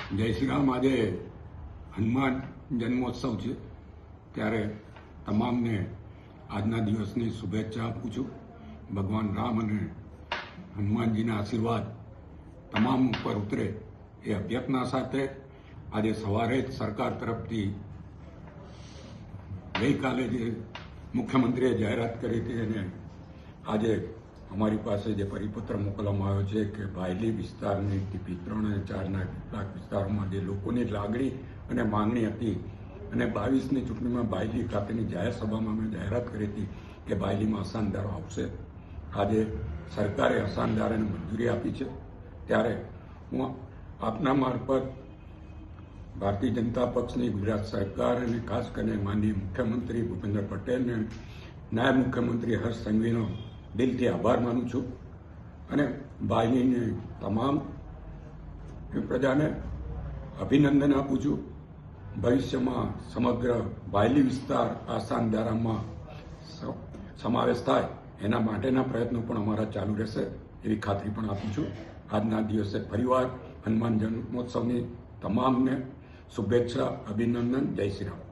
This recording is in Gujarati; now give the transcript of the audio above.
જય શ્રી રામ. આજે હનુમાન જન્મોત્સવ છે, ત્યારે તમામને આજના દિવસની શુભેચ્છા આપું છું. ભગવાન રામ અને હનુમાનજીના આશીર્વાદ તમામ ઉપર ઉતરે એ અભ્યર્થના સાથે આજે સવારે જ સરકાર તરફથી ગઈકાલે જે મુખ્યમંત્રીએ જાહેરાત કરી હતી અને આજે અમારી પાસે જે પરિપત્ર મોકલવામાં આવ્યો છે કે બાયલી વિસ્તારની 3 અને 4ના કેટલાક વિસ્તારોમાં જે લોકોની લાગણી અને માંગણી હતી અને 22ની ચૂંટણીમાં બાયલી ખાતેની જાહેર સભામાં મેં જાહેરાત કરી હતી કે બાયલીમાં અસાનદારો આવશે. આજે સરકારે અસાનદારોને મંજૂરી આપી છે, ત્યારે હું આપના મારફત ભારતીય જનતા પક્ષની ગુજરાત સરકાર અને ખાસ કરીને માનનીય મુખ્યમંત્રી ભૂપેન્દ્ર પટેલને નાયબ મુખ્યમંત્રી હર્ષ સંઘવીનો દિલથી આભાર માનું છું અને બાયલીની તમામ પ્રજાને અભિનંદન આપું છું. ભવિષ્યમાં સમગ્ર બાયલી વિસ્તાર આસાનદારામાં સમાવેશ થાય એના માટેના પ્રયત્નો પણ અમારા ચાલુ રહેશે એવી ખાતરી પણ આપું છું. આજના દિવસે ફરીવાર હનુમાન જન્મોત્સવની તમામને શુભેચ્છા, અભિનંદન. જય શ્રી રામ.